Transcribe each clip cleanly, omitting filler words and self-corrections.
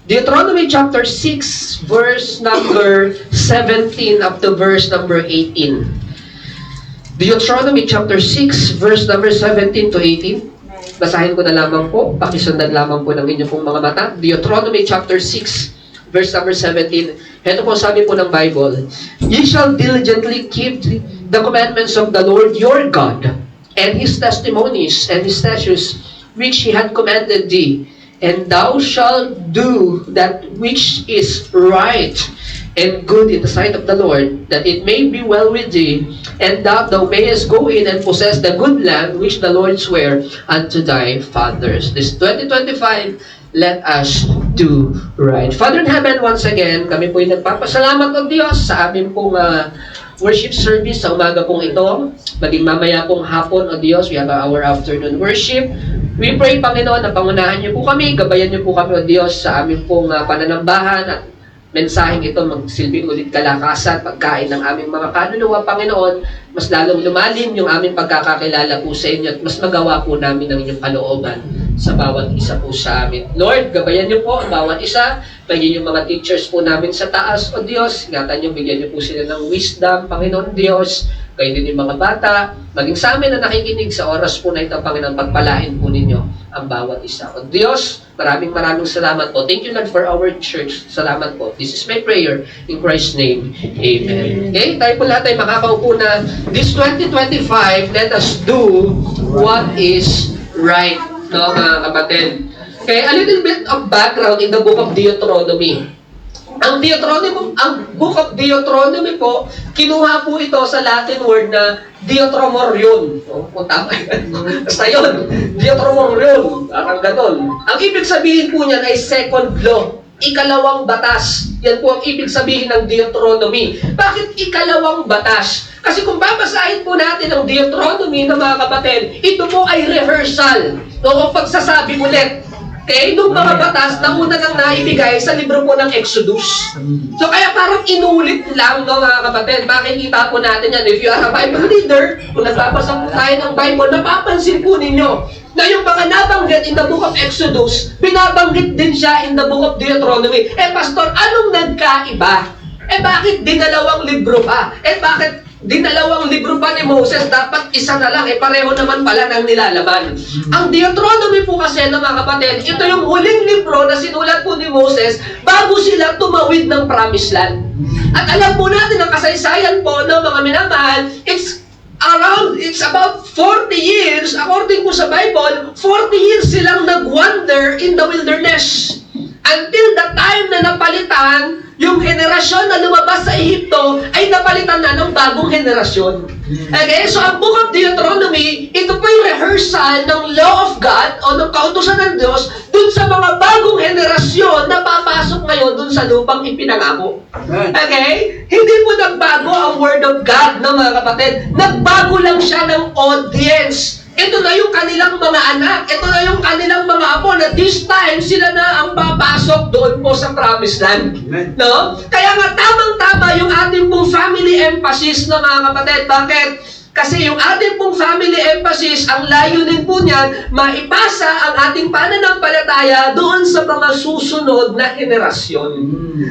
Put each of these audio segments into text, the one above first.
Deuteronomy chapter 6, verse number 17 up to verse number 18. Deuteronomy chapter 6, verse number 17 to 18. Basahin ko na lamang po, pakisundan lamang po ng inyong pong mga mata. Deuteronomy chapter 6, verse number 17. Ito po sabi po ng Bible, "Ye shall diligently keep the commandments of the Lord your God, and His testimonies and His statutes, which He had commanded thee. And thou shalt do that which is right and good in the sight of the Lord, that it may be well with thee, and that thou mayest go in and possess the good land which the Lord sware unto thy fathers." This 2025, let us do right. Father in heaven, once again, kami po'y nagpapasalamat o Diyos sa aming pong worship service sa umaga pong ito. Maging mamaya pong hapon o Diyos, we have our afternoon worship. We pray, Panginoon, na pangunahan niyo po kami, gabayan niyo po kami o Diyos sa aming pong pananambahan at mensaheng ito magsilbing ulit kalakasan, pagkain ng aming mga kaluluwa, Panginoon, mas lalong lumalim yung aming pagkakakilala po sa inyo at mas magawa po namin ang inyong kalooban sa bawat isa po sa amin. Lord, gabayan niyo po ang bawat isa, maging yung mga teachers po namin sa taas, o Diyos, ingatan niyo, bigyan niyo po sila ng wisdom, Panginoon Diyos, kayo din yung mga bata, maging sa amin na nakikinig sa oras po na ito, Panginoon, pagpalain po ninyo ang bawat isa. O Diyos, maraming salamat po. Thank you, Lord, for our church. Salamat po. This is my prayer in Christ's name. Amen. Okay, tayo po lahat ay makakaupo na. This 2025, let us do what is right. No, mga kapatid. Okay, a little bit of background in the book of Deuteronomy. Ang book of Deuteronomy po, kinuha po ito sa Latin word na Deuteromorion. Kung tama yan. Basta yun. Deuteromorion. Parang ganon. Ang ibig sabihin po niyan ay second law. Ikalawang batas. Yan po ang ibig sabihin ng Deuteronomy. Bakit ikalawang batas? Kasi kung babasahin po natin ang Deuteronomy ng mga kapatid, ito po ay rehearsal. O pagsasabi ulit. Okay, nung mga batas na una nang naibigay sa libro po ng Exodus. So kaya parang inulit lang, no, mga kapatid. Makikita po natin yan. If you are a Bible reader, kung nagbabasa po tayo ng Bible, napapansin po ninyo na yung mga nabanggit in the book of Exodus, binabanggit din siya in the book of Deuteronomy. Pastor, anong nagkaiba? Bakit dinalawang libro pa? Bakit dinalawang libro pa ni Moses, dapat isa na lang, pareho naman pala ng nilalaman. Ang Deuteronomy po kasi, ng mga kapatid, ito yung huling libro na sinulat po ni Moses bago sila tumawid ng Promised Land. At alam po natin ang kasaysayan po ng mga minamahal, it's about 40 years, according po sa Bible, 40 years silang nag-wander in the wilderness. Until the time na napalitan, yung henerasyon na lumabas sa Ehipto ay napalitan na ng bagong henerasyon. Okay? So, ang book of Deuteronomy, ito po yung rehearsal ng law of God o ng kautusan ng Diyos dun sa mga bagong henerasyon na papasok ngayon dun sa lupang ipinangako. Okay? Hindi po nagbago ang Word of God, no, mga kapatid. Nagbago lang siya ng audience. Ito na yung kanilang mga anak. Ito na yung kanilang mga apo na this time sila na ang papasok doon po sa Promised Land. No? Kaya nga tamang-tama yung ating pong family emphasis na mga kapatid. Bakit? Kasi yung ating pong family emphasis, ang layunin po niyan, maipasa ang ating pananampalataya doon sa mga susunod na henerasyon.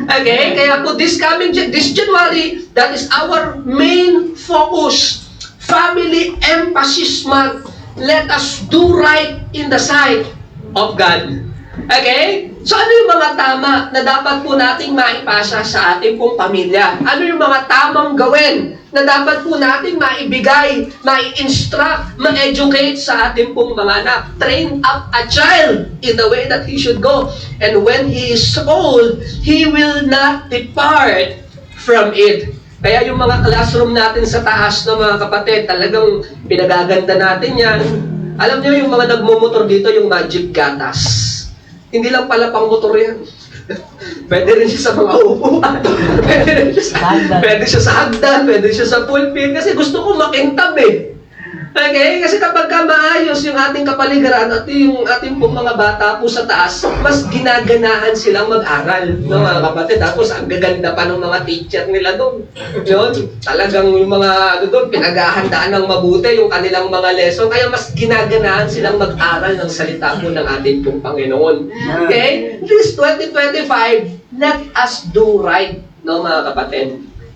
Okay? Kaya po this January, that is our main focus. Family emphasis month. Let us do right in the sight of God. Okay? So ano yung mga tama na dapat po nating maipasa sa ating pong pamilya? Ano yung mga tamang gawin na dapat po nating maibigay, mai-instruct, ma-educate sa ating pong mga anak? Train up a child in the way that he should go. And when he is old, he will not depart from it. Kaya yung mga classroom natin sa taas ng mga kapatid, talagang pinagaganda natin yan. Alam niyo yung mga nagmumotor dito, yung magic gatas. Hindi lang pala pang motor yan. Pwede rin siya sa mga upuan. Pwede siya sa hagdan. Pwede siya sa pulpit. Kasi gusto ko makintab eh. Okay? Kasi kapag ka maayos yung ating kapaligiran at yung ating pong mga bata po sa taas, mas ginaganahan silang mag-aral, no, mga kapatid. Tapos ang gaganda pa ng mga teacher nila doon. Yun, talagang yung mga doon, pinaghahandaan ng mabuti yung kanilang mga lesson. Kaya mas ginaganahan silang mag-aral ng salita po ng ating pong Panginoon. Okay? This 2025, let us do right, no, mga kapatid.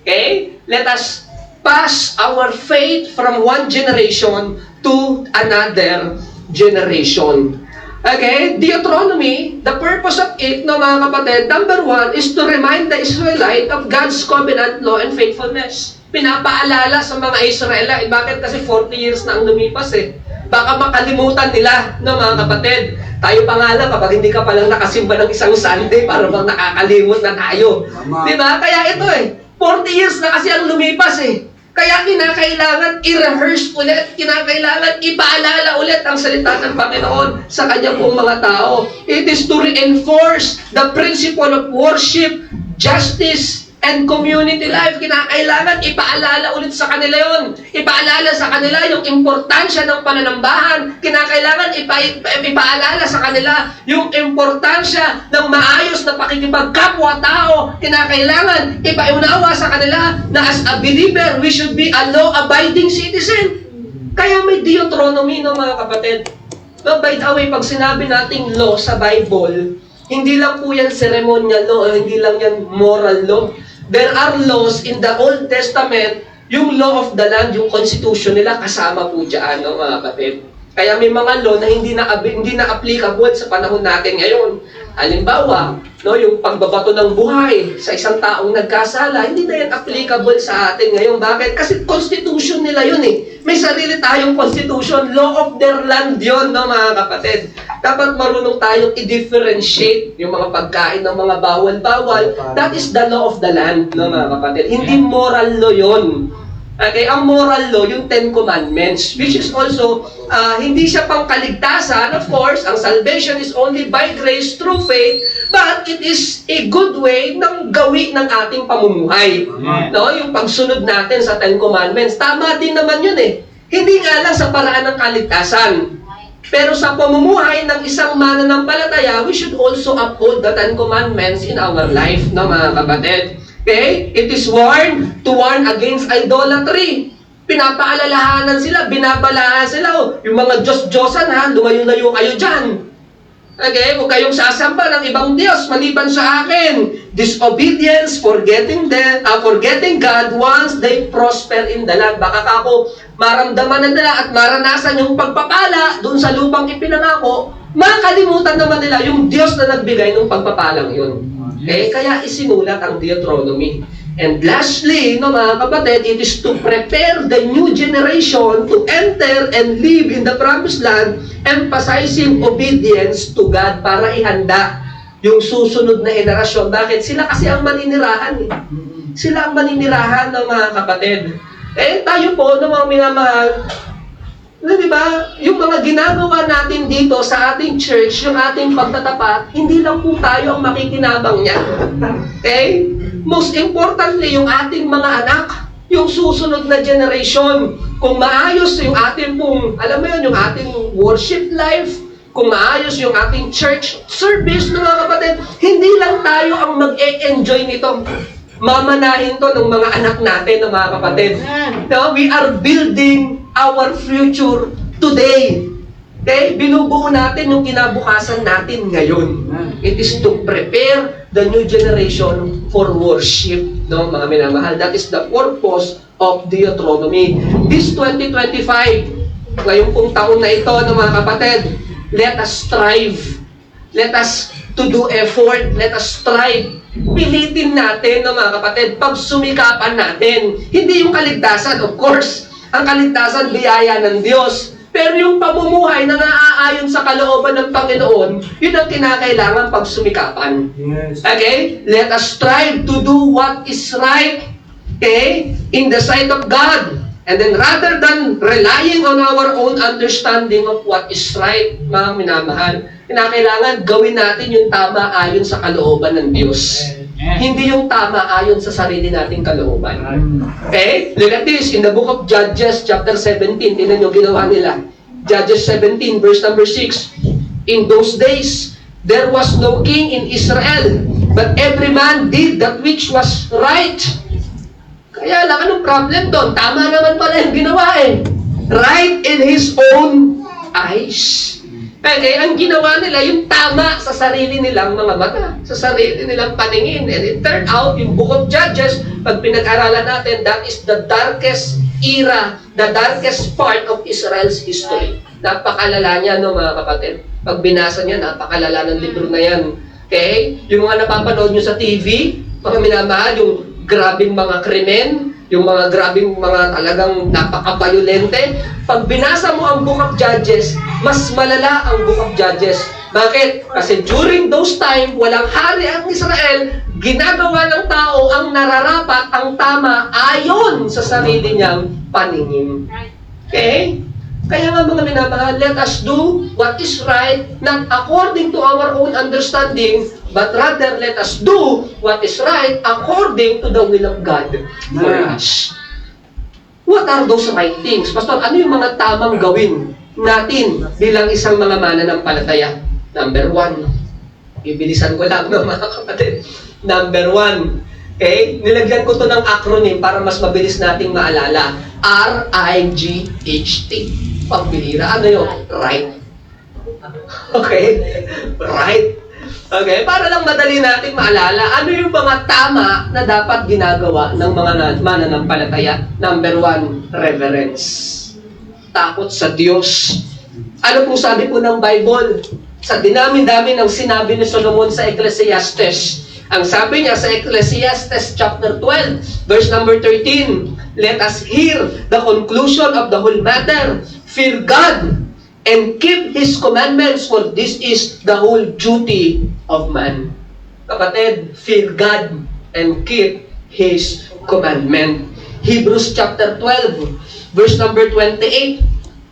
Okay? Let us pass our faith from one generation to another generation. Okay? Deuteronomy, the purpose of it, no, mga kapatid, number 1 is to remind the Israelite of God's covenant law and faithfulness. Pinapaalala sa mga Israelite. Bakit? Kasi 40 years na ang lumipas eh. Baka makalimutan nila, no, mga kapatid. Tayo pa nga lang, kapag hindi ka palang nakasimba ng isang Sunday, para bang nakakalimot na tayo. Diba? Kaya ito eh, 40 years na kasi ang lumipas eh. Kaya kinakailangan i-rehearse ulit, kinakailangan ipaalala ulit ang salita ng Panginoon sa kanyang pong mga tao. It is to reinforce the principle of worship, justice, and community life. Kinakailangan ipaalala ulit sa kanila yon. Ipaalala sa kanila yung importansya ng pananambahan. Kinakailangan ipaalala sa kanila yung importansya ng maayos na pakikipagkapwa-tao. Kinakailangan ipaunawa sa kanila na as a believer, we should be a law-abiding citizen. Kaya may Deuteronomy, no, mga kapatid. No, by the way, pag sinabi nating law sa Bible, hindi lang po yan ceremonial law, hindi lang yan moral law. There are laws in the Old Testament, yung law of the land, yung constitution nila, kasama po dyan, no, mga kapatid. Kaya may mga law na hindi na applicable sa panahon natin ngayon. Halimbawa, no, yung pagbabato ng buhay sa isang taong nagkasala, hindi na yan applicable sa atin ngayon. Bakit? Kasi constitution nila yun eh. May sarili tayong constitution, law of their land yun, no, mga kapatid. Dapat marunong tayong i-differentiate yung mga pagkain ng mga bawal-bawal. That is the law of the land, no, mga kapatid. Hindi moral law yun. Okay, ang moral law, yung 10 Commandments, which is also, hindi siya pangkaligtasan. Of course, ang salvation is only by grace through faith, but it is a good way ng gawi ng ating pamumuhay. No, yung pagsunod natin sa 10 Commandments, tama din naman yun eh. Hindi nga lang sa paraan ng kaligtasan. Pero sa pamumuhay ng isang mananampalataya, we should also uphold the 10 Commandments in our life, no, mga kapatid. Okay? It is to warn against idolatry. Pinapaalalahanan sila, binabalaan sila. Oh, yung mga Diyos-Diyosan, ha, lumayo-layo kayo dyan. Okay? Huwag kayong sasamba ng ibang Diyos maliban sa akin. Disobedience, forgetting God once they prosper in the land. Baka ako maramdaman na nila at maranasan yung pagpapala doon sa lupang ipinangako, makalimutan naman nila yung Diyos na nagbigay ng pagpapalang yun. Okay? Kaya isinulat ang Deuteronomy. And lastly, no, mga kapatid, it is to prepare the new generation to enter and live in the promised land, emphasizing obedience to God para ihanda yung susunod na henerasyon. Bakit? Sila kasi ang maninirahan. Sila ang maninirahan ng mga kapatid. Eh, tayo po, ng mga minamahal, na, di ba, yung mga ginagawa natin dito sa ating church, yung ating pagtatapat, hindi lang po tayo ang makikinabang niya. Okay? Most importantly, yung ating mga anak, yung susunod na generation, kung maayos yung ating pong, alam mo yun, yung ating worship life, kung maayos yung ating church service, mga kapatid, hindi lang tayo ang mag-e-enjoy nito. Mamanahin to ng mga anak natin, ng mga kapatid. No, we are building our future today. Okay? Binubuo natin yung kinabukasan natin ngayon. It is to prepare the new generation for worship. No, mga minamahal. That is the purpose of Deuteronomy. This 2025, ngayong pong taon na ito, ng mga kapatid, let us strive. Let us to do effort. Let us strive. Pilitin natin, no, mga kapatid, pagsumikapan natin. Hindi yung kaligtasan, of course. Ang kaligtasan, biyaya ng Diyos. Pero yung pamumuhay na naaayon sa kalooban ng Panginoon, yun ang kinakailangan pagsumikapan. Yes. Okay? Let us strive to do what is right, okay, in the sight of God. And then rather than relying on our own understanding of what is right, mga minamahal, kinakailangan gawin natin yung tama ayon sa kalooban ng Diyos. Hindi yung tama ayon sa sarili nating kalooban. Okay? Look at this. In the book of Judges, chapter 17, tingnan nyo ginawa nila. Judges 17, verse number 6. In those days, there was no king in Israel, but every man did that which was right. Kaya lang, anong problem doon? Tama naman pala yung ginawa eh. Right in his own eyes. Kaya ang ginawa nila, yung tama sa sarili nilang mga mata, sa sarili nilang paningin. And it turned out, yung book of Judges, pag pinag-aralan natin, that is the darkest era, the darkest part of Israel's history. Napakalala niya, no, mga kapatid. Pag binasa niya, napakalala ng libro na yan. Okay? Yung mga napapanood nyo sa TV, mga minamahal, yung grabing mga krimen, yung mga grabing mga talagang napaka-violente. Pag binasa mo ang Book of Judges, mas malala ang Book of Judges. Bakit? Kasi during those time, walang hari ang Israel, ginagawa ng tao ang nararapat, ang tama, ayon sa sarili niyang paningin. Okay? Kaya nga mga minamahal, let us do what is right, not according to our own understanding, but rather let us do what is right according to the will of God for us. What are those right things? Pastor, ano yung mga tamang gawin natin bilang isang mga mananampalataya? Number 1. Ibilisan ko lang, no, mga kapatid. Number 1. Okay? Nilagyan ko to ng acronym para mas mabilis nating maalala. R-I-G-H-T. Pagbihira. Ano yun? Right. Okay? Right. Okay? Para lang madali nating maalala, ano yung mga tama na dapat ginagawa ng mga mananampalataya? Number 1, reverence. Takot sa Diyos. Ano po sabi po ng Bible? Sa dinami-dami ng sinabi ni Solomon sa Ecclesiastes, ang sabi niya sa Ecclesiastes chapter 12, verse number 13, let us hear the conclusion of the whole matter. Fear God and keep His commandments, for this is the whole duty of man. Kapatid, fear God and keep His commandment. Hebrews chapter 12, verse number 28,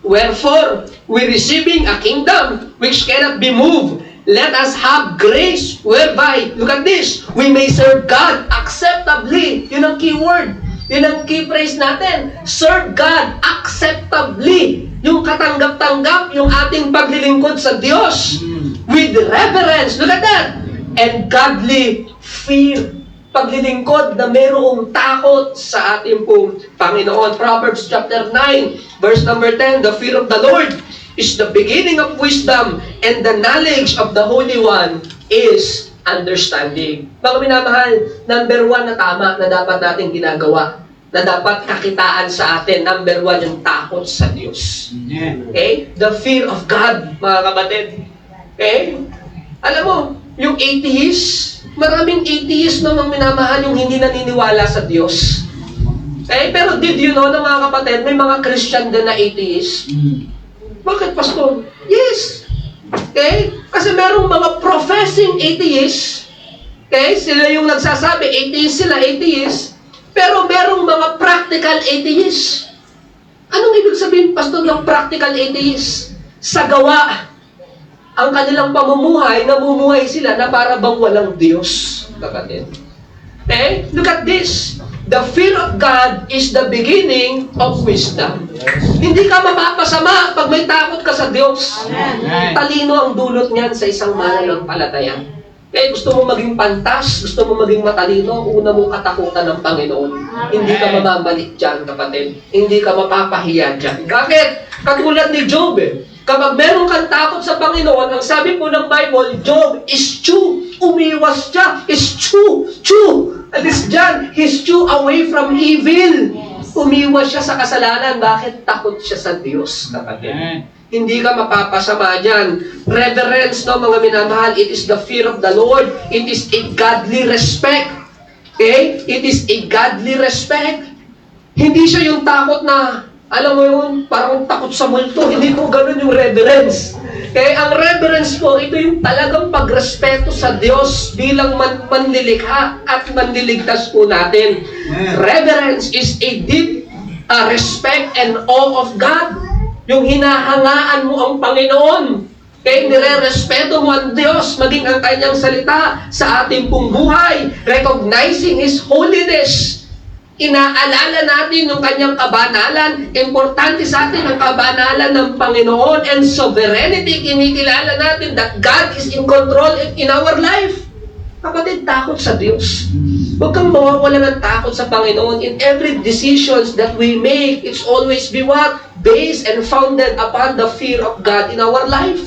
wherefore, we receiving a kingdom which cannot be moved, let us have grace whereby, look at this, we may serve God acceptably. Yun ang key word. Yun ang key phrase natin. Serve God acceptably. Yung katanggap-tanggap, yung ating paglilingkod sa Diyos. With reverence. Look at that. And godly fear. Paglilingkod na mayroong takot sa ating pong Panginoon. Proverbs chapter 9, verse number 10, the fear of the Lord is the beginning of wisdom, and the knowledge of the Holy One is understanding. Mga minamahal, number 1 na tama na dapat natin ginagawa, na dapat kakitaan sa atin, number 1 yung takot sa Diyos. Okay? The fear of God, mga kapatid. Okay? Alam mo, yung atheist, maraming atheist na mga minamahal yung hindi naniniwala sa Diyos. Okay? Pero did you know na mga kapatid, may mga Christian din na atheist? Bakit, Pastor? Yes. Okay? Kasi merong mga professing atheists. Okay? Sila yung nagsasabi, atheist sila, atheist. Pero merong mga practical atheists. Anong ibig sabihin, Pastor, ng practical atheists? Sa gawa, ang kanilang pamumuhay, namumuhay sila na para bang walang Diyos. Kapatid. Okay? Look at this. The fear of God is the beginning of wisdom. Hindi ka mapapasama pag may takot ka sa Diyos. Amen. Talino ang dulot niyan sa isang mananampalataya. Kaya gusto mo maging pantas, gusto mo maging matalino, una mong katakutan ng Panginoon. Amen. Hindi ka mamamalik dyan, kapatid. Hindi ka mapapahiya dyan. Bakit? Katulad ni Job eh. Kapag meron kang takot sa Panginoon, ang sabi po ng Bible, Job is true. Umiwas siya. Is true. True. At least dyan, he's true away from evil. Umiwas siya sa kasalanan. Bakit? Takot siya sa Diyos, kapatid. Hindi ka mapapasama dyan. Reverence, no, mga minamahal, it is the fear of the Lord. It is a godly respect. Okay? It is a godly respect. Hindi siya yung takot na, alam mo yun, parang takot sa multo. Hindi po ganun yung reverence. Okay? Ang reverence po, ito yung talagang pagrespeto sa Diyos bilang manlilikha at manliligtas po natin. Reverence is a deep respect and awe of God. Yung hinahangaan mo ang Panginoon. Okay, nire-respeto mo ang Diyos, maging ang kanyang salita sa ating pong buhay. Recognizing His holiness. Inaalala natin yung kanyang kabanalan. Importante sa atin ang kabanalan ng Panginoon and sovereignty. Kinikilala natin that God is in control in our life. Kapatid, takot sa Diyos. Huwag kang mawawala ng takot sa Panginoon. In every decisions that we make, it's always be what? Based and founded upon the fear of God in our life.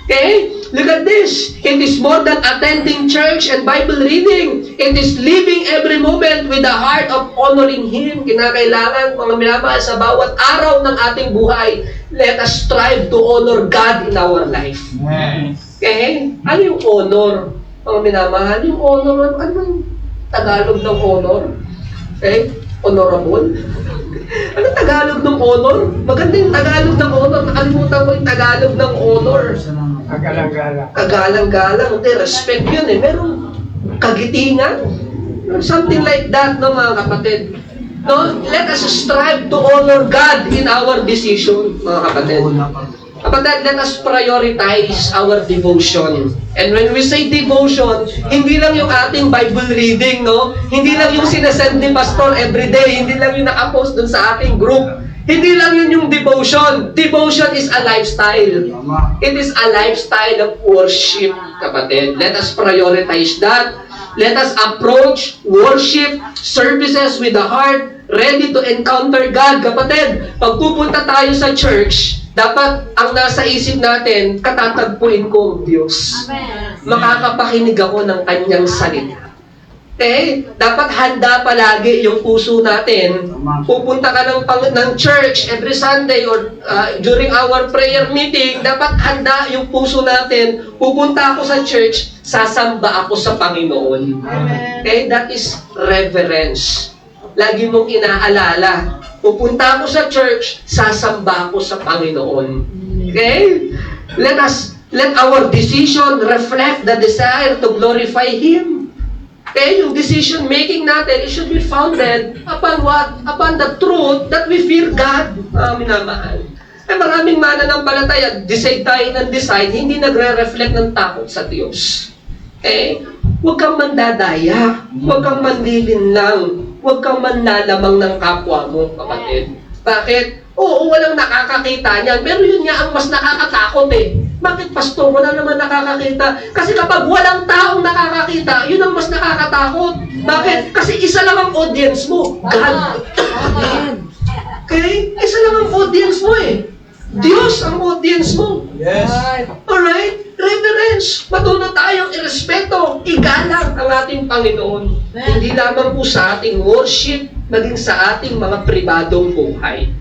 Okay? Look at this. It is more than attending church and Bible reading. It is living every moment with the heart of honoring Him. Kinakailangan, mga minamahal, sa bawat araw ng ating buhay, let us strive to honor God in our life. Okay? Ano yung honor? Mga minamahal, yung honor, ano yung Tagalog ng honor? Okay? Honorable? Ano Tagalog ng honor? Maganda yung Tagalog ng honor. Nakalimutan ko yung Tagalog ng honor. Kagalang-galang. Kagalang-galang. Okay, respect yun eh. Meron kagitingan. Something like that, no, mga kapatid. No, let us strive to honor God in our decision, mga kapatid. Kapatid, let us prioritize our devotion. And when we say devotion, hindi lang yung ating Bible reading, no? Hindi lang yung sinasend ni Pastor everyday, hindi lang yung nakapost dun sa ating group. Hindi lang yun yung devotion. Devotion is a lifestyle. It is a lifestyle of worship, kapatid. Let us prioritize that. Let us approach worship services with the heart ready to encounter God, kapatid. Pag pupunta tayo sa church, dapat ang nasa isip natin, katatagpuin ko ang Diyos. Amen. Makakapakinig ako ng kanyang salita. Okay? Dapat handa palagi yung puso natin. Pupunta ka ng church every Sunday or during our prayer meeting, dapat handa yung puso natin. Pupunta ako sa church, sasamba ako sa Panginoon. Okay? That is reverence. Lagi mong inaalala. Pupunta ako sa church, sasamba ako sa Panginoon. Okay? Let our decision reflect the desire to glorify Him. Okay, yung decision making natin, it should be founded upon what? Upon the truth that we fear God. Minamahal. Ay maraming mananampalataya, decide tayo ng decide, hindi nagre-reflect ng takot sa Diyos. Okay? Huwag kang mandadaya, huwag kang manlilinlang, huwag kang manlalamang ng kapwa mo, kapatid. Bakit? Oo, walang nakakakita niyan, pero yun nga ang mas nakakatakot eh. Bakit, Pastor? Wala naman nakakakita. Kasi kapag walang taong nakakakita, yun ang mas nakakatakot. Bakit? Kasi isa lang ang audience mo. God. Okay? Isa lang ang audience mo eh. Diyos ang audience mo. Yes. Alright? Reverence. Matuto tayong irespeto, igalang ang ating Panginoon. Hindi lamang po sa ating worship, maging sa ating mga pribadong buhay.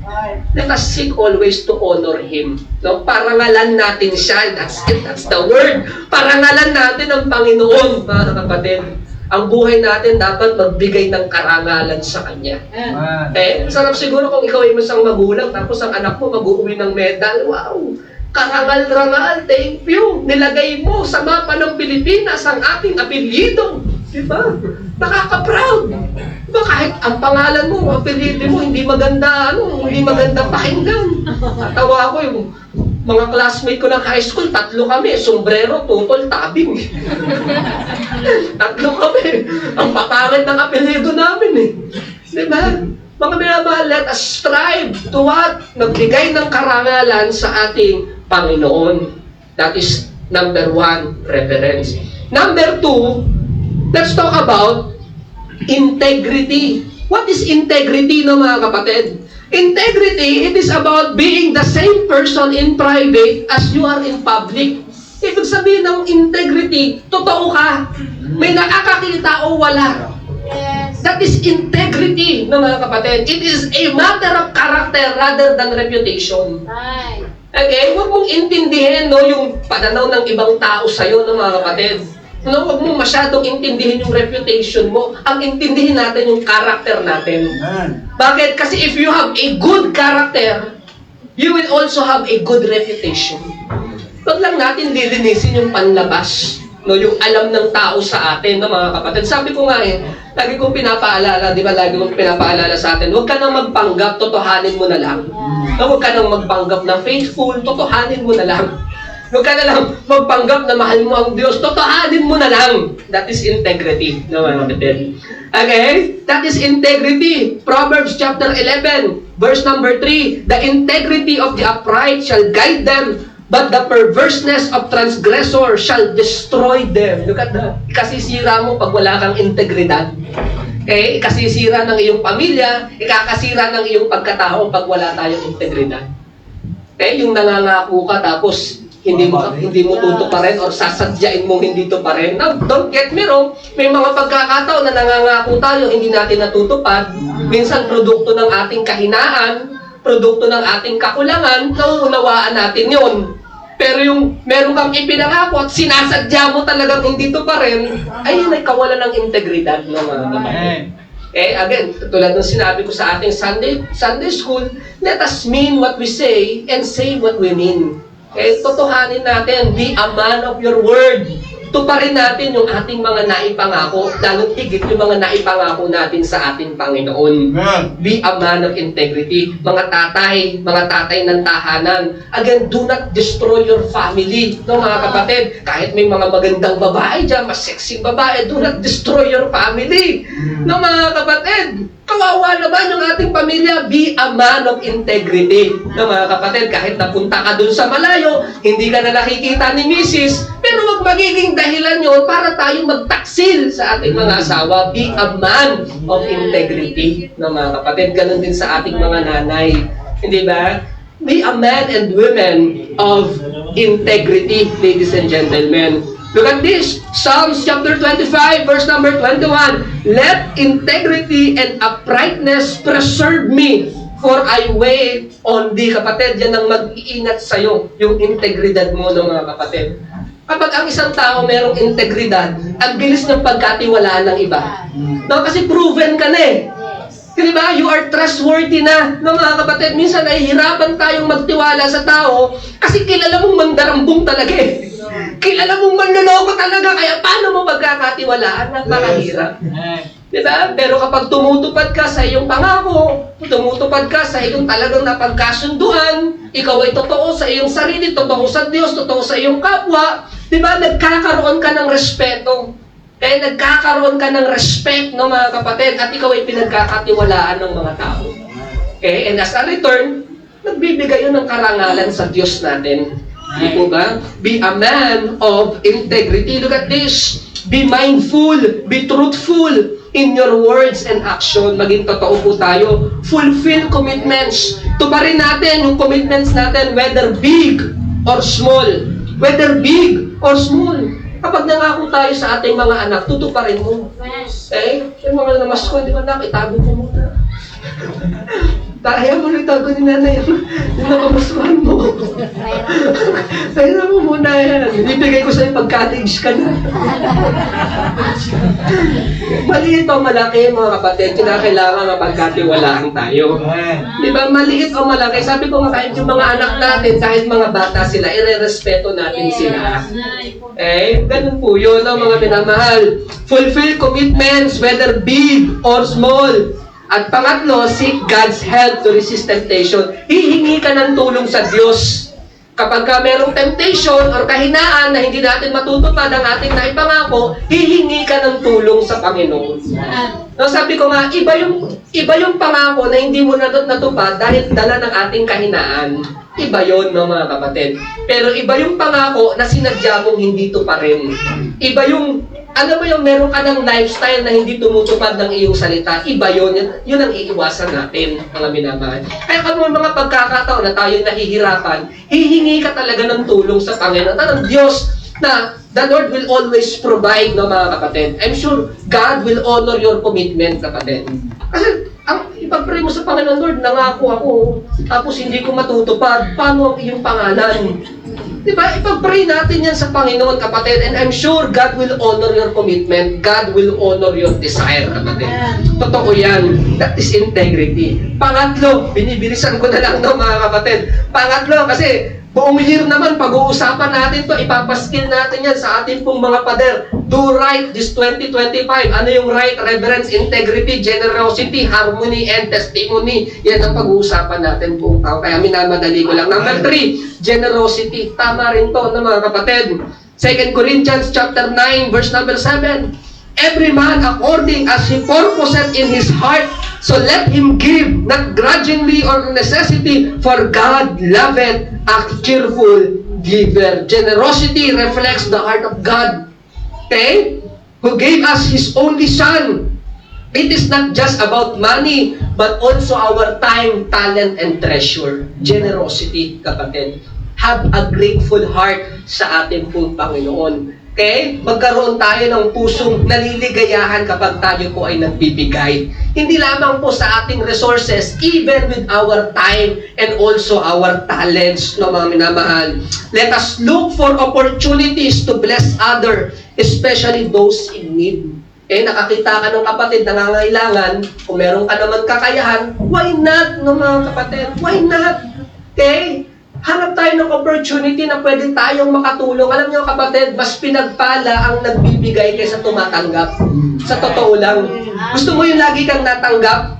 Let us seek always to honor Him. No? Parangalan natin siya. That's it. That's the word. Parangalan natin ang Panginoon, mga kapatid. Ang buhay natin dapat magbigay ng karangalan sa Kanya. Sarap siguro kung ikaw ay isang magulang, tapos ang anak mo mag-uuwi ng medal. Wow! Karangal-rangal, thank you. Nilagay mo sa mapa ng Pilipinas ang ating apelyido. Diba? Nakaka-proud. Diba kahit ang pangalan mo, apelyido mo, hindi maganda, hindi maganda pakinggan. Tatawa ko yung mga classmate ko ng high school, 3 kami, sombrero, tutol, tabing. 3 kami. Ang pakarat ng apelyido namin eh. Diba? Mga minamahal, let us strive to what? Nagbigay ng karangalan sa ating Panginoon. That is number 1, reverence. Number 2, let's talk about integrity. What is integrity, no, mga kapatid? Integrity, it is about being the same person in private as you are in public. Ibig sabihin ng integrity, totoo ka. May nakakakita o wala. That is integrity, no, mga kapatid. It is a matter of character rather than reputation. Okay? Huwag mong intindihin, no, yung pananaw ng ibang tao sa'yo, no, mga kapatid. No, huwag mong masyadong intindihin yung reputation mo. Ang intindihin natin yung character natin. Bakit? Kasi if you have a good character, you will also have a good reputation. Huwag lang natin lilinisin yung panlabas. No, yung alam ng tao sa atin, no, mga kapatid. Sabi ko nga eh, lagi kong pinapaalala, di ba, lagi kong pinapaalala sa atin, huwag ka nang magpanggap, totohanin mo na lang. No, huwag ka nang magpanggap na faithful, totohanin mo na lang. Huwag ka na lang magpanggap na mahal mo ang Diyos. Totohanin mo na lang. That is integrity. No, mga kapatid. Okay? That is integrity. Proverbs chapter 11, verse number 3. The integrity of the upright shall guide them, but the perverseness of transgressor shall destroy them. Look at that. Ikasisira mo pag wala kang integridad. Okay? Ikasisira ng iyong pamilya, ikakasira ng iyong pagkatao pag wala tayong integridad. Okay? Yung nangangako ka tapos hindi mo tutuparin or sasadyain mo hindi tuparin. Now, don't get me wrong, may mga pagkakataon na nangangako tayo, hindi natin natutupad. Minsan, produkto ng ating kahinaan, produkto ng ating kakulangan, nauunawaan natin yon. Pero yung meron kang ipinangako at sinasadya mo talagang hindi tuparin, ay yun ay kawalan ng integridad ng mga kapatid. Again, tulad ng sinabi ko sa ating Sunday school, let us mean what we say and say what we mean. Totohanin natin, be a man of your word. Tuparin natin yung ating mga naipangako, lalo't higit yung mga naipangako natin sa ating Panginoon. Be a man of integrity. Mga tatay ng tahanan. Again, do not destroy your family. No, mga kapatid, kahit may mga magandang babae dyan, mas sexy babae, do not destroy your family. No, mga kapatid, kawawa naman yung ating pamilya. Be a man of integrity. No, mga kapatid, kahit napunta ka dun sa malayo, hindi ka na nakikita ni Mrs., pero wag magiging dahilan yun para tayong magtaksil sa ating mga asawa. Be a man of integrity. No, mga kapatid, ganun din sa ating mga nanay. Hindi ba? Be a man and women of integrity, ladies and gentlemen. Look at this. Psalms chapter 25, verse number 21. Let integrity and uprightness preserve me, for I wait on thee. Kapatid, yan ang mag-iingat sa'yo, yung integridad mo, no, mga kapatid. Kapag ang isang tao merong integridad, ang bilis ng pagkatiwalaan ng iba. No, kasi proven ka na eh. Diba? You are trustworthy na. No, mga kapatid, minsan nahihirapan tayong magtiwala sa tao kasi kilala mong mandarambong talaga eh. Kilala mong manloloko talaga, kaya paano mo magkakatiwalaan? Napakahirap. Diba? Pero kapag tumutupad ka sa iyong pangako, tumutupad ka sa iyong talagang napagkasunduan, ikaw ay totoo sa iyong sarili, totoo sa Diyos, totoo sa iyong kapwa, diba? Nagkakaroon ka ng respeto. Kaya nagkakaroon ka ng respect, no, mga kapatid, at ikaw ay pinagkakatiwalaan ng mga tao. Okay? And as a return, nagbibigay yun ng karangalan sa Diyos natin. Di po ba? Be a man of integrity. Look at this. Be mindful, be truthful in your words and action. Maging totoo po tayo. Fulfill commitments. Tuparin natin yung commitments natin, whether big or small. Whether big or small. Kapag nangako tayo sa ating mga anak, tutuparin mo. Yung mga namas ko, hindi ba nakitago ko muna. Ayaw mo itago ni nanay yung nakamaskuhan mo. Ayaw mo muna yan. Ibibigay ko sa'yo pag-cottage ka na. Maliit o malaki, mga kapatid, kinakailangan mapagkatiwalaan tayo. Di ba? Maliit o malaki. Sabi ko nga, kahit yung mga anak natin, kahit mga bata sila, ire-respeto natin sila. Ganun po yun, no, mga minamahal. Fulfill commitments, whether big or small. At pangatlo, seek God's help to resist temptation. Hihingi ka ng tulong sa Diyos. Kapag ka merong temptation or kahinaan na hindi natin matutupad ang ating naipangako, hihingi ka ng tulong sa Panginoon. No, sabi ko nga, iba yung pangako na hindi mo natupad dahil dala ng ating kahinaan. Iba yun, no, mga kapatid. Pero iba yung pangako na sinadya mong hindi tuparin. Iba yung alam mo yung meron ka ng lifestyle na hindi tumutupad ng iyong salita, iba yun. Yun ang iiwasan natin, mga minamahal. Kaya kung may mga pagkakataon na tayo nahihirapan, hihingi ka talaga ng tulong sa Panginoon at ng Diyos na the Lord will always provide, no, mga kapatid. I'm sure God will honor your commitment, kapatid. Kasi ang ipag-pray mo sa Panginoon, Lord, nangako ako, tapos hindi ko matutupad, paano ang iyong pangalan? Diba? Ipag-pray natin yan sa Panginoon, kapatid. And I'm sure God will honor your commitment. God will honor your desire, kapatid. Totoo yan. That is integrity. Pangatlo, binibilisan ko na lang, no, mga kapatid. Pangatlo, kasi Buong year naman, pag-uusapan natin to, ipapaskill natin yan sa ating pong mga pader. Do right this 2025. Ano yung right? Reverence, integrity, generosity, harmony, and testimony. Yan ang pag-uusapan natin buong taon. Kaya minamadali ko lang. Number 3, generosity. Tama rin to, no, mga kapatid. 2 Corinthians chapter 9, verse number 7. Every man according as he purposeth in his heart, so let him give, not grudgingly or necessity, for God loveth a cheerful giver. Generosity reflects the heart of God, okay? Who gave us His only Son. It is not just about money, but also our time, talent, and treasure. Generosity, kapatid. Have a grateful heart sa ating pong Panginoon. Okay? Magkaroon tayo ng pusong naliligayahan kapag tayo po ay nagbibigay. Hindi lamang po sa ating resources, even with our time and also our talents, no, mga minamahal. Let us look for opportunities to bless others, especially those in need. Okay? Nakakita ka ng kapatid na nangangailangan, kung meron ka naman kakayahan, why not, no, mga kapatid? Why not? Okay? Hanap tayo ng opportunity na pwede tayong makatulong. Alam niyo kapatid, mas pinagpala ang nagbibigay kaysa tumatanggap. Sa totoo lang. Gusto mo yung lagi kang natanggap?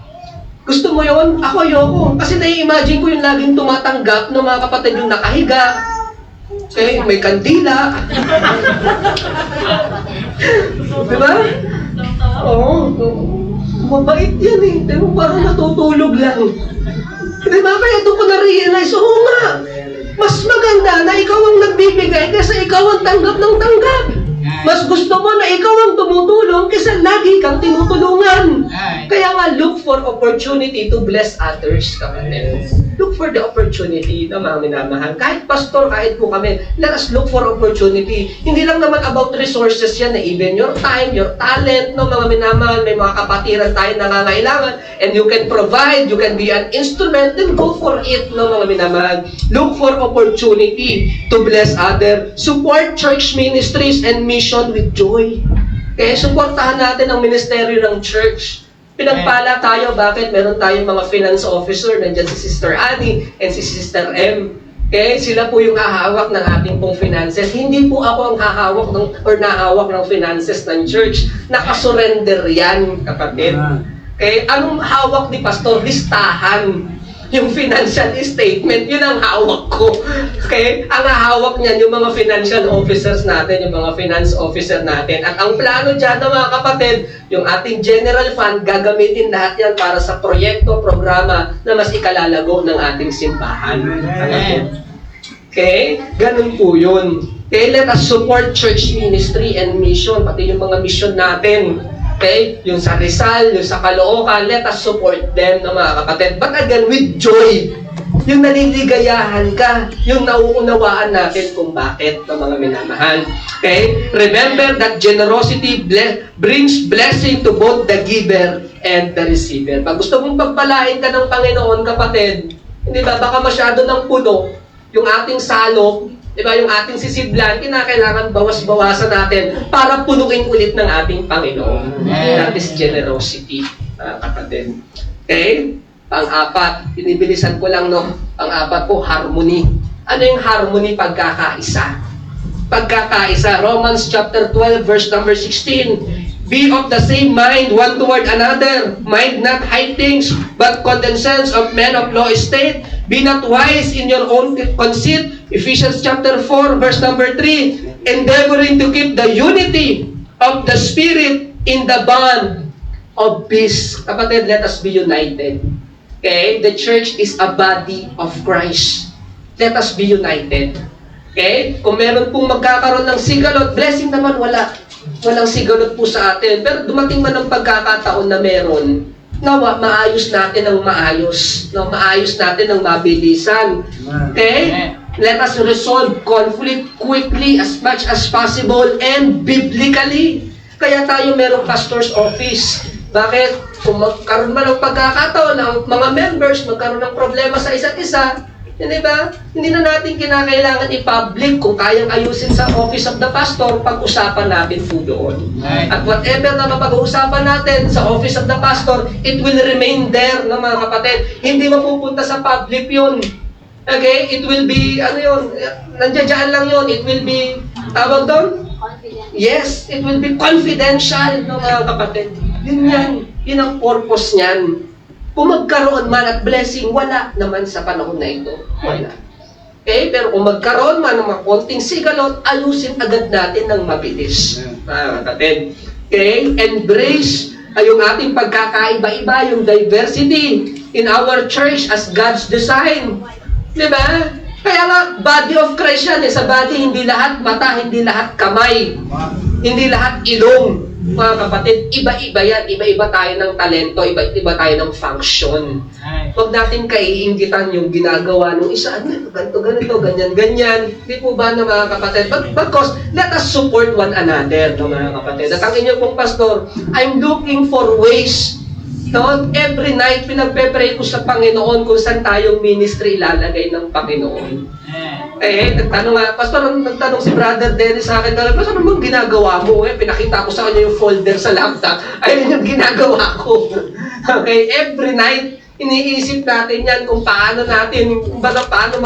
Gusto mo yun? Ako ayoko. Kasi nai-imagine ko yung laging tumatanggap ng mga kapatid yung nakahiga. Okay, may kandila. Diba? Oo. Mabait yan eh. Pero parang natutulog lang. Diba? Kaya doon ko na-realize, oo nga, mas maganda na ikaw ang nagbibigay kaysa ikaw ang tanggap ng tanggap. Mas gusto mo na ikaw ang tumutulong kaysa lagi kang tinutulungan. Kaya nga, look for opportunity to bless others, kapatid. Look for the opportunity na mga minamahal. Kahit pastor, kahit po kami, let us look for opportunity. Hindi lang naman about resources yan, na even your time, your talent, no, mga minamahal, may mga kapatiran tayo nangangailangan, and you can provide, you can be an instrument, then go for it, no, mga minamahal. Look for opportunity to bless others. Support church ministries and mission with joy. Kaya supportahan natin ang ministeryo ng church. Pinagpala tayo, bakit? Meron tayong mga finance officer, nandiyan si Sister Annie and si Sister M. Okay? Sila po yung hahawak ng ating pong finances. Hindi po ako ang hahawak or nahawak ng finances ng church. Nakasurrender yan, kapatid. Okay? Anong hawak ni Pastor? Listahan. Yung financial statement, yun ang hawak ko. Okay? Ang hawak niyan, yung mga financial officers natin, yung mga finance officer natin. At ang plano dyan na mga kapatid, yung ating general fund, gagamitin lahat yan para sa proyekto, programa na mas ikalalago ng ating simbahan. Okay? Ganun po yun. Okay? Let us support church ministry and mission, pati yung mga mission natin. Okay? Yung sa Rizal, yung sa Caloocan, let us support them, no, mga kapatid. But again, with joy. Yung naliligayahan ka, yung nauunawaan natin kung bakit, no, mga minamahal. Okay? Remember that generosity brings blessing to both the giver and the receiver. Pag gusto mong pagpalain ka ng Panginoon, kapatid, hindi ba, baka masyado ng puno yung ating salok, diba, yung ating sisidlan, kinakailangan bawas-bawasan natin para punuin ulit ng ating Panginoon. That is generosity, kapatid. Okay? Pang-apat, binibilisan ko lang, no? Pang-apat po, harmony. Ano yung harmony? Pagkakaisa. Pagkakaisa. Romans chapter 12, verse number 16. Be of the same mind one toward another. Mind not high things, but condescends of men of low estate. Be not wise in your own conceit. Ephesians chapter 4, verse number 3. Endeavoring to keep the unity of the Spirit in the bond of peace. Kapatid, let us be united. Okay? The church is a body of Christ. Let us be united. Okay? Kung meron pong magkakaroon ng sigalot, blessing naman wala. Walang sigalot po sa atin. Pero dumating man ang pagkakataon na meron, nawa, maayos natin ang maayos. No? Maayos natin ang mabilisan. Okay? Let us resolve conflict quickly as much as possible and biblically. Kaya tayo merong pastor's office. Bakit? Kung magkaroon man ng pagkakataon ng mga members, magkaroon ng problema sa isa't isa, hindi ba? Hindi na natin kinakailangan i-public kung kayang ayusin sa office of the pastor, pag-usapan natin po doon. At whatever na mapag-uusapan natin sa office of the pastor, it will remain there, no, mga kapatid. Hindi mapupunta sa public yun. Okay? It will be, ano yun, nandiyan lang yun. It will be, tawag doon? Confident. Yes, it will be confidential, no, mga kapatid. Yun yan. Yun ang purpose niyan. Kung magkaroon man at blessing, wala naman sa panahon na ito. Wala. Okay? Pero kung magkaroon man ng mga konting sigalot, ayusin agad natin ng mabilis. Mga kapatid. Okay? Embrace ay yung ating pagkakaiba-iba, yung diversity in our church as God's design. Diba? Kaya nga, body of Christ yan. Sa body, hindi lahat mata, hindi lahat kamay, hindi lahat ilong. Mga kapatid, iba-iba yan. Iba-iba tayo ng talento, iba-iba tayo ng function. Huwag natin kaiinggitan yung ginagawa ng isa. Ganito, ganyan. Hindi po ba na mga kapatid? Because let us support one another, no, mga kapatid. At ang inyo pong pastor, I'm looking for ways. No? Every night, pinagpe-pray ko sa Panginoon kung saan tayong ministry ilalagay ng Panginoon. Nagtanong si Brother Dennis sa akin, Pastor, ano bang ginagawa mo? Pinakita ko sa kanya yung folder sa laptop. Ayun yung ginagawa ko. Okay, every night, iniisip natin yan kung paano natin, paano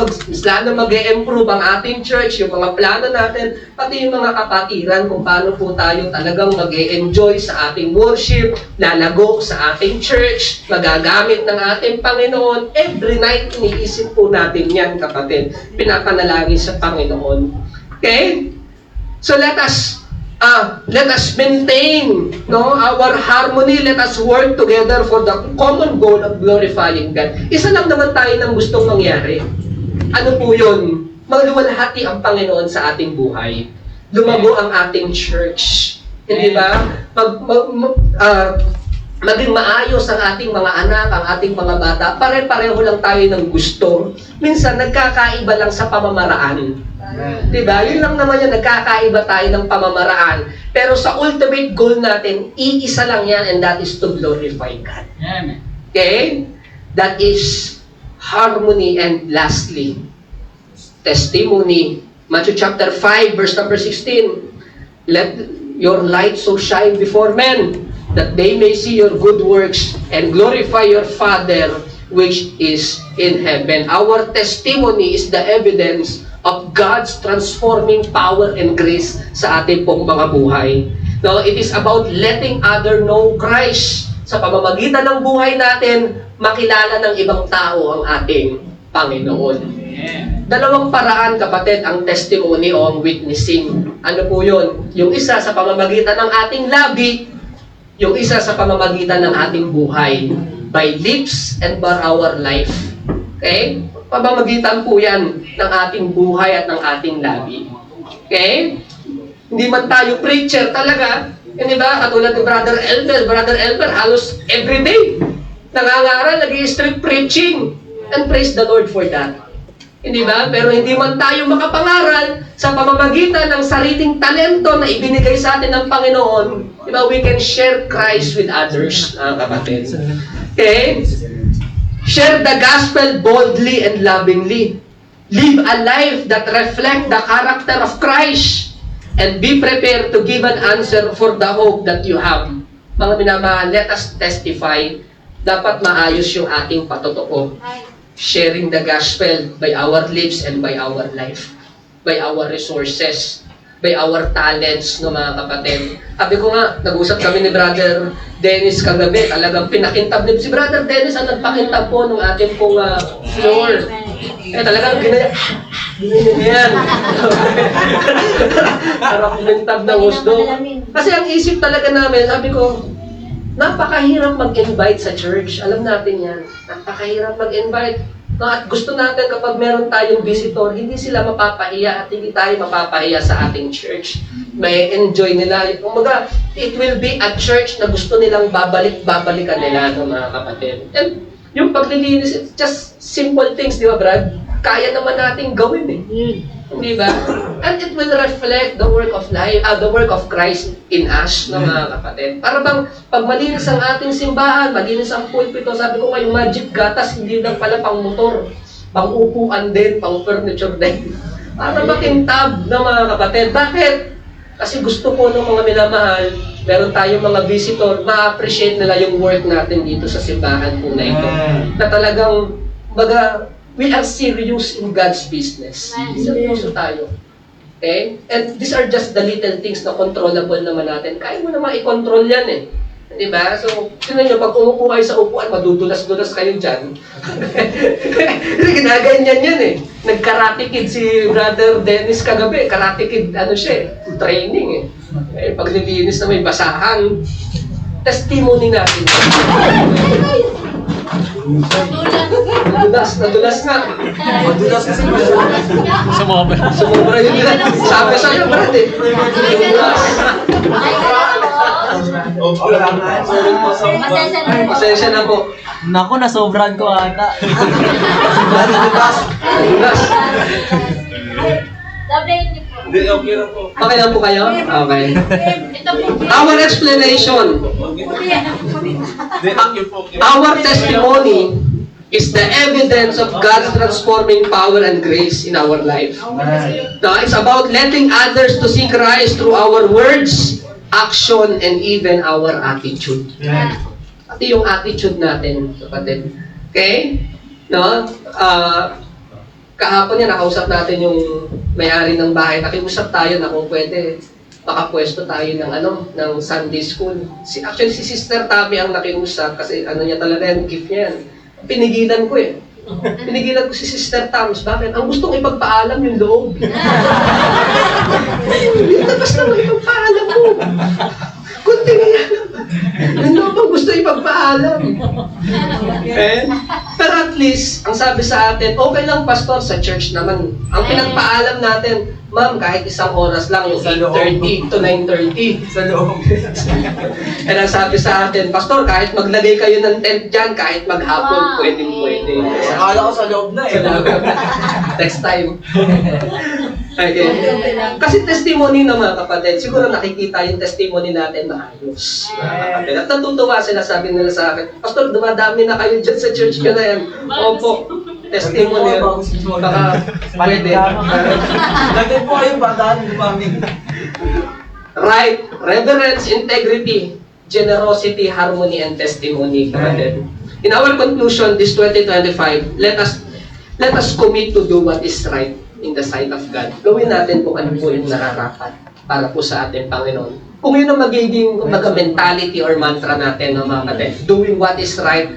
mag-e-improve ang ating church, yung mga plano natin, pati yung mga kapatiran, kung paano po tayo talagang mag-e-enjoy sa ating worship, lalago sa ating church, magagamit ng ating Panginoon. Every night, iniisip po natin yan, kapatid. Pinapanalangin sa Panginoon. Okay? So let us maintain, no, our harmony. Let us work together for the common goal of glorifying God. Isa lang naman tayo ng gustong mangyari. Ano po yun? Magluwalhati ang Panginoon sa ating buhay. Lumago ang ating church. Hindi ba? Maging maayos ang ating mga anak, ang ating mga bata. Pare-pareho lang tayo ng gusto. Minsan, nagkakaiba lang sa pamamaraan. Diba? Yun lang naman yun, nagkakaiba tayo ng pamamaraan. Pero sa ultimate goal natin, iisa lang yan, and that is to glorify God. Okay? That is harmony. And lastly, testimony. Matthew chapter 5, verse number 16. Let your light so shine before men, that they may see your good works and glorify your Father which is in heaven. Our testimony is the evidence of God's transforming power and grace sa ating pong mga buhay. Now, it is about letting other know Christ. Sa pamamagitan ng buhay natin, makilala ng ibang tao ang ating Panginoon. Dalawang paraan, kapatid, ang testimony o ang witnessing. Ano po yun? Yung isa sa pamamagitan ng ating labi, yung isa sa pamamagitan ng ating buhay. By lips and by our life. Okay? Pamamagitan po yan ng ating buhay at ng ating labi. Okay? Hindi man tayo preacher talaga. Hindi ba? Katulad ni Brother Elmer, halos everyday nangangaral, nag-i-street preaching. And praise the Lord for that. Hindi ba? Pero hindi man tayo makapangaral sa pamamagitan ng sariling talento na ibinigay sa atin ng Panginoon. Di ba? We can share Christ with others, kapatid. Okay? Share the gospel boldly and lovingly. Live a life that reflects the character of Christ. And be prepared to give an answer for the hope that you have. Mga minamahal, let us testify. Dapat maayos yung ating patotoo. Sharing the gospel by our lips and by our life. By our resources. By our talents, no, mga kapatid. Sabi ko nga, nag-usap kami ni Brother Dennis kagabi. Talagang pinakintab si Brother Dennis ang nagpakintab po ng ating pong floor. Talagang yan. Parang kumintab ng gusto. Kasi ang isip talaga namin, sabi ko, napakahirap mag-invite sa church. Alam natin yan. Napakahirap mag-invite. No, at gusto natin kapag meron tayong visitor, hindi sila mapapahiya at hindi tayo mapapahiya sa ating church. May enjoy nila. Kumaga, it will be a church na gusto nilang babalikan nila, no, mga kapatid. And yung paglilinis, it's just simple things, di ba, Brad? Kaya naman natin gawin eh. Di ba? And it will reflect the work of life, the work of Christ in us, no, mga kapatid. Para bang, pag malinis ang ating simbahan, malinis ang pulpito, sabi ko yung magic gatas, hindi lang pala pang motor, pang upuan din, pang furniture din. Para makintab, no, mga kapatid. Bakit? Kasi gusto ko ng mga minamahal, meron tayong mga visitor, ma-appreciate nila yung work natin dito sa simbahan po na ito. Na talagang, we are serious in God's business. Seryoso tayo. Okay? And these are just the little things na controllable naman natin. Kaya mo naman i-control yan eh. Di ba? So, tingnan nyo, pag umupo kayo sa upuan, madudulas-dulas kayo dyan. Ginaganyan yan eh. Nag-karate kid si Brother Dennis kagabi. Karate kid, ano siya eh, training eh. Pag nilinis na may basahan, testimony natin. Nadulas nga. Madulas kasi Sumobra yun nila. Sabi sa'yo, Brad eh. Nadulas. Pasensya na po. Naku, nasobran ko ata. Nadulas. Okay lang po. Okay lang po kayo? Okay. Ito po. Our explanation. Our testimony is the evidence of God's transforming power and grace in our life. Now, it's about letting others to see Christ through our words, action, and even our attitude. Pati yung attitude natin, kapatid. Okay? No? Kahapon yan, nakausap natin yung may-ari ng bahay. Nakiusap tayo na kung pwede, makapwesto tayo ng ng Sunday school. Actually, si Sister Tami ang nakiusap kasi niya talaga yung gift niya yan. Pinigilan ko eh. Pinigilan ko si Sister Tams. Bakit? Ang gustong ipagpaalam yung loob. Basta mo ipagpaalam mo. Kunti nga yan. Yung loob ang gusto ipagpaalam. Okay? Pero at least, ang sabi sa atin, okay lang pastor, sa church naman. Ang pinagpaalam natin, ma'am, kahit isang oras lang, yung 8:30 to 9:30. Sa loob. And ang sabi sa atin, pastor, kahit maglagay kayo ng tent dyan, kahit maghapon, pwede. Akala ko sa loob na eh. Next time. Okay. Kasi testimony na mga kapatid, siguro nakikita yung testimony natin maayos. Mga kapatid. At natutuwa sila, sabi nila sa akin, pastor, dumadami na kayo dyan sa church ko na yan. Opo, testimony. Baka pwede. Lagay po kayong bandaan, dumami. Right, reverence, integrity, generosity, harmony, and testimony, kapatid. In our conclusion, this 2025, let us commit to do what is right in the sight of God. Gawin natin kung ano po yung nararapat para po sa ating Panginoon. Kung yun ang magiging mentality or mantra natin, no, mga kapatid, doing what is right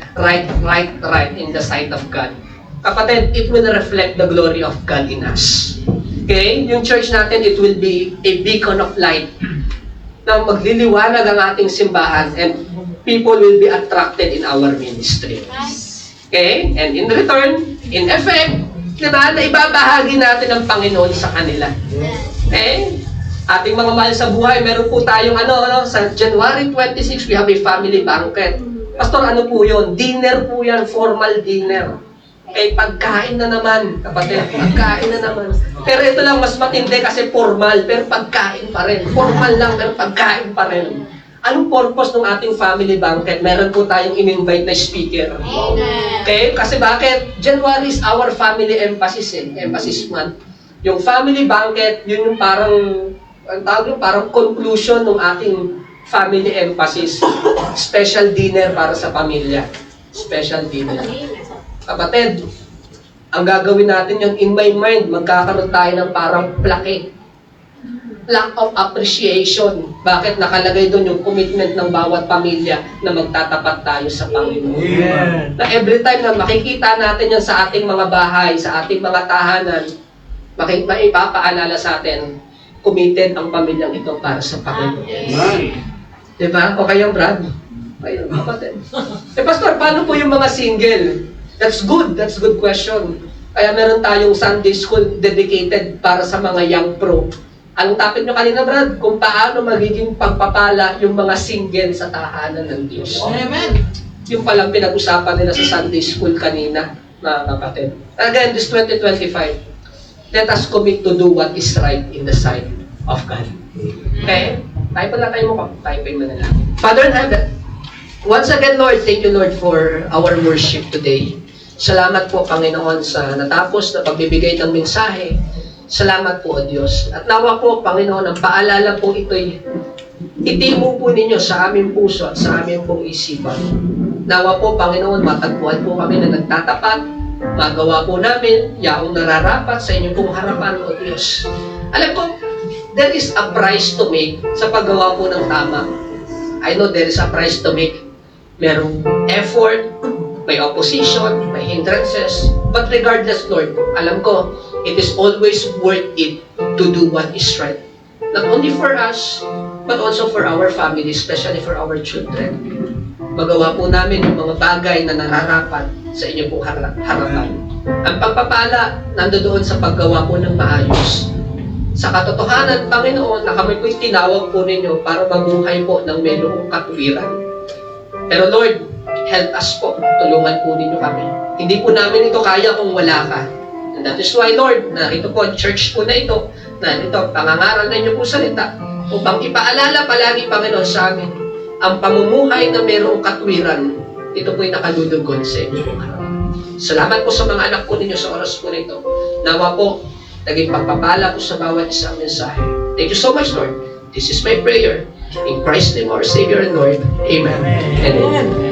in the sight of God. Kapatid, it will reflect the glory of God in us. Okay? Yung church natin, it will be a beacon of light na magliliwanag ang ating simbahan and people will be attracted in our ministry. Okay? And in return, in effect, diba, na ibabahagi natin ang Panginoon sa kanila. Okay? Ating mga mahal sa buhay, meron po tayong sa January 26, we have a family banquet. Pastor, ano po yun? Dinner po yan, formal dinner. Eh, pagkain na naman, kapatid. Pagkain na naman. Pero ito lang, mas matindi kasi formal, pero pagkain pa rin. Formal lang, pero pagkain pa rin. Anong purpose ng ating family banquet? Meron po tayong in-invite na speaker. Okay? Kasi bakit? January is our family emphasis eh. Emphasis month. Yung family banquet, yun yung parang conclusion ng ating family emphasis. Special dinner para sa pamilya. Special dinner. Kapatid, ang gagawin natin yun, in my mind, magkakaroon tayo ng parang plaque of appreciation. Bakit? Nakalagay doon yung commitment ng bawat pamilya na magtatapat tayo sa Panginoon. Amen. Na every time na makikita natin yan sa ating mga bahay, sa ating mga tahanan, maipapaalala sa atin, committed ang pamilyang ito para sa Panginoon. Diba? O kayo, Brad? Kayo, kapatid. Pastor, paano po yung mga single? That's good question. Kaya meron tayong Sunday school dedicated para sa mga young pro. Ang topic nyo kanina, Brad, kung paano magiging pagpapala yung mga single sa tahanan ng Diyos. Amen. Yung palang pinag-usapan nila sa Sunday school kanina, mga kapatid. Again, this 2025, let us commit to do what is right in the sight of God. Okay? Type na tayo mo. Typing mo na lang. Father in heaven, once again, Lord, thank you, Lord, for our worship today. Salamat po, Panginoon, sa natapos na pagbibigay ng mensahe. Salamat po, O Diyos. At nawa po, Panginoon, ang paalala po ito'y itimo po ninyo sa aming puso at sa aming pong isipan. Nawa po, Panginoon, matagpuan po kami na nagtatapat, magawa po namin yaong nararapat sa inyong pong harapan, O Diyos. Alam ko, there is a price to make sa paggawa po ng tama. I know there is a price to make. Merong effort, may opposition, may hindrances. But regardless, Lord, alam ko, it is always worth it to do what is right. Not only for us, but also for our family, especially for our children. Magawa po namin yung mga bagay na nararapat sa inyong pong harapan. Ang pagpapala nandoon sa paggawa po ng maayos. Sa katotohanan, Panginoon, na kami po'y tinawag po ninyo para mabuhay po ng mayroong katuwiran. Pero Lord, help us po. Tulungan po ninyo kami. Hindi po namin ito kaya kung wala ka. And that is why, Lord, na ito po, church po na ito, pangangaral na inyo po salita, upang ipaalala palagi, Panginoon, sa amin, ang pamumuhay na mayroong katwiran, ito po'y nakalulugon sa inyong harapan. Salamat po sa mga anak po ninyo sa oras po nito. Nawa po, naging pagpapala po sa bawat isang mensahe. Thank you so much, Lord. This is my prayer. In Christ's name, our Savior and Lord. Amen. Amen.